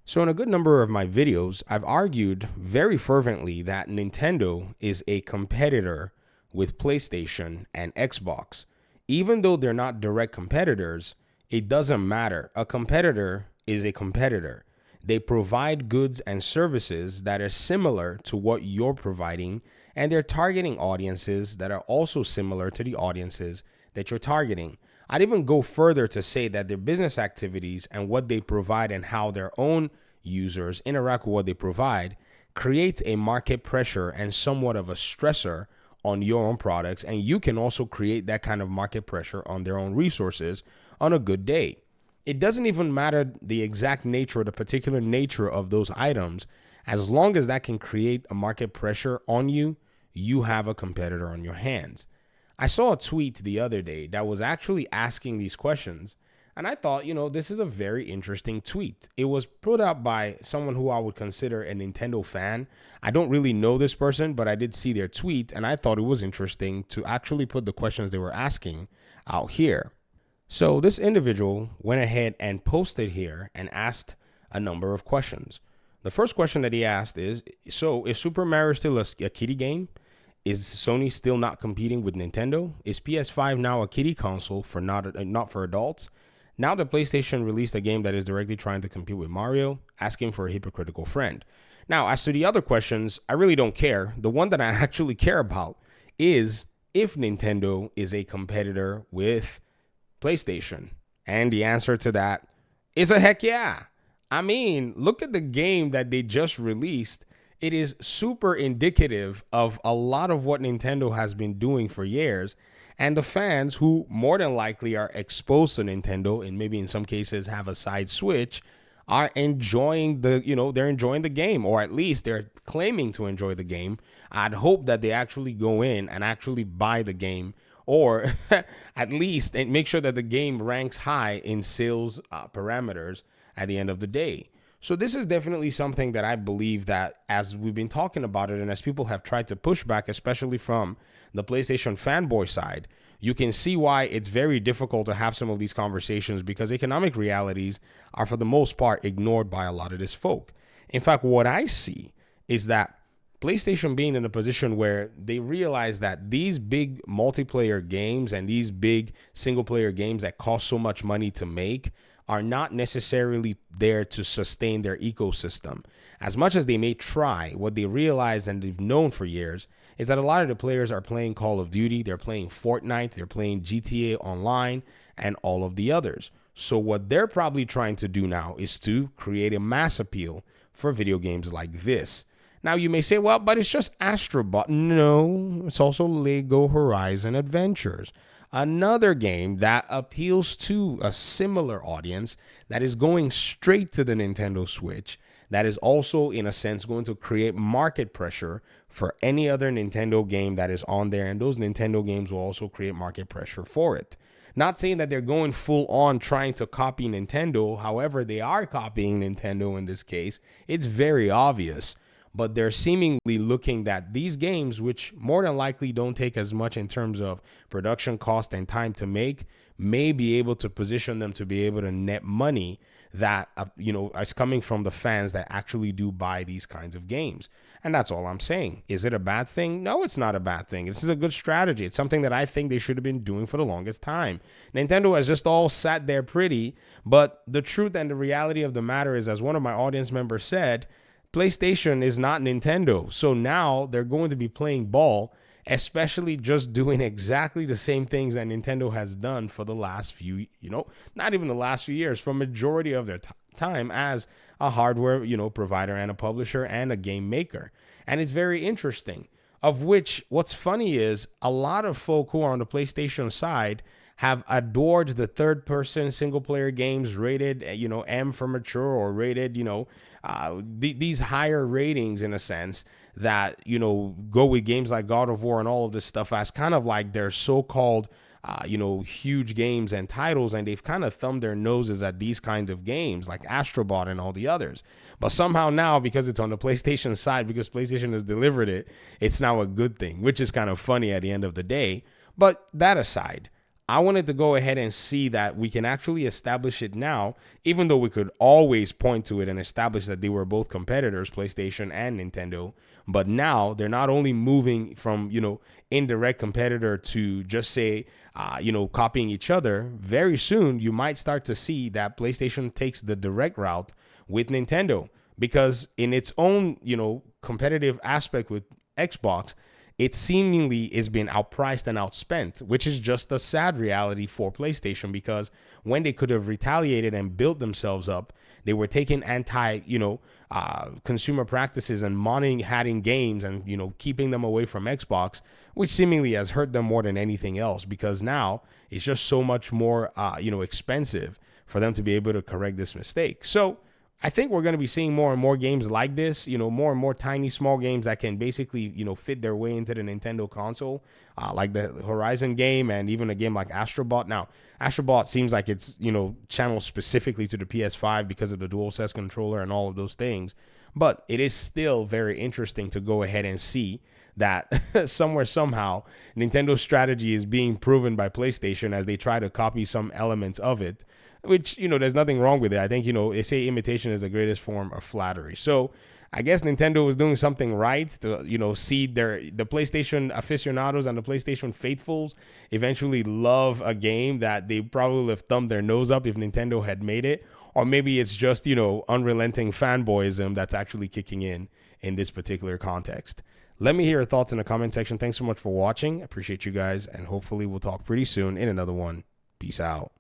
So in a good number of my videos, I've argued very fervently that Nintendo is a competitor with PlayStation and Xbox. Even though they're not direct competitors, it doesn't matter. A competitor is a competitor. They provide goods and services that are similar to what you're providing, and they're targeting audiences that are also similar to the audiences that you're targeting. I'd even go further to say that their business activities and what they provide and how their own users interact with what they provide creates a market pressure and somewhat of a stressor on your own products. And you can also create that kind of market pressure on their own resources on a good day. It doesn't even matter the exact nature or the particular nature of those items. As long as that can create a market pressure on you, you have a competitor on your hands. I saw a tweet the other day that was actually asking these questions. And I thought, this is a very interesting tweet. It was put out by someone who I would consider a Nintendo fan. I don't really know this person, but I did see their tweet, and I thought it was interesting to actually put the questions they were asking out here. So this individual went ahead and posted here and asked a number of questions. The first question that he asked is Super Mario still a kiddie game? Is Sony still not competing with Nintendo? Is PS5 now a kiddie console for not for adults? Now the PlayStation released a game that is directly trying to compete with Mario, asking for a hypocritical friend. Now, as to the other questions, I really don't care. The one that I actually care about is if Nintendo is a competitor with PlayStation. And the answer to that is a heck yeah. I mean, look at the game that they just released. It is super indicative of a lot of what Nintendo has been doing for years. And the fans who more than likely are exposed to Nintendo and maybe in some cases have a side switch are enjoying they're enjoying the game, or at least they're claiming to enjoy the game. I'd hope that they actually go in and actually buy the game, or at least make sure that the game ranks high in sales parameters at the end of the day. So this is definitely something that I believe that as we've been talking about it and as people have tried to push back, especially from the PlayStation fanboy side, you can see why it's very difficult to have some of these conversations because economic realities are for the most part ignored by a lot of this folk. In fact, what I see is that PlayStation being in a position where they realize that these big multiplayer games and these big single player games that cost so much money to make are not necessarily there to sustain their ecosystem. As much as they may try, what they realize and they've known for years is that a lot of the players are playing Call of Duty, they're playing Fortnite, they're playing GTA Online, and all of the others. So what they're probably trying to do now is to create a mass appeal for video games like this. Now you may say, well, but it's just Astro. No, it's also Lego Horizon Adventures. Another game that appeals to a similar audience that is going straight to the Nintendo Switch, that is also, in a sense, going to create market pressure for any other Nintendo game that is on there. And those Nintendo games will also create market pressure for it. Not saying that they're going full on trying to copy Nintendo. However, they are copying Nintendo in this case. It's very obvious. But they're seemingly looking at these games, which more than likely don't take as much in terms of production cost and time to make, may be able to position them to be able to net money that, is coming from the fans that actually do buy these kinds of games. And that's all I'm saying. Is it a bad thing? No, it's not a bad thing. This is a good strategy. It's something that I think they should have been doing for the longest time. Nintendo has just all sat there pretty, but the truth and the reality of the matter is, as one of my audience members said, PlayStation is not Nintendo. So now they're going to be playing ball, especially just doing exactly the same things that Nintendo has done for the last few, not even the last few years, for majority of their time as a hardware, provider and a publisher and a game maker. And it's very interesting, of which what's funny is a lot of folk who are on the PlayStation side have adored the third-person single-player games rated, M for mature, or rated, these higher ratings in a sense that, go with games like God of War and all of this stuff as kind of like their so-called, huge games and titles, and they've kind of thumbed their noses at these kinds of games like Astro and all the others. But somehow now, because it's on the PlayStation side, because PlayStation has delivered it, it's now a good thing, which is kind of funny at the end of the day. But that aside, I wanted to go ahead and see that we can actually establish it now, even though we could always point to it and establish that they were both competitors, PlayStation and Nintendo. But now they're not only moving from, indirect competitor to just say, copying each other. Very soon, you might start to see that PlayStation takes the direct route with Nintendo, because in its own, competitive aspect with Xbox, it seemingly is being outpriced and outspent, which is just a sad reality for PlayStation, because when they could have retaliated and built themselves up, they were taking consumer practices and money-hatting games and, keeping them away from Xbox, which seemingly has hurt them more than anything else, because now it's just so much more, expensive for them to be able to correct this mistake. So I think we're going to be seeing more and more games like this, more and more tiny, small games that can basically, fit their way into the Nintendo console, like the Horizon game and even a game like Astro. Now, Astro seems like it's, channeled specifically to the PS5 because of the DualSense controller and all of those things. But it is still very interesting to go ahead and see that somewhere, somehow, Nintendo's strategy is being proven by PlayStation as they try to copy some elements of it, which, there's nothing wrong with it. I think, they say imitation is the greatest form of flattery. So I guess Nintendo was doing something right to, see the PlayStation aficionados and the PlayStation faithfuls eventually love a game that they probably would have thumbed their nose up if Nintendo had made it. Or maybe it's just, unrelenting fanboyism that's actually kicking in this particular context. Let me hear your thoughts in the comment section. Thanks so much for watching. I appreciate you guys, and hopefully we'll talk pretty soon in another one. Peace out.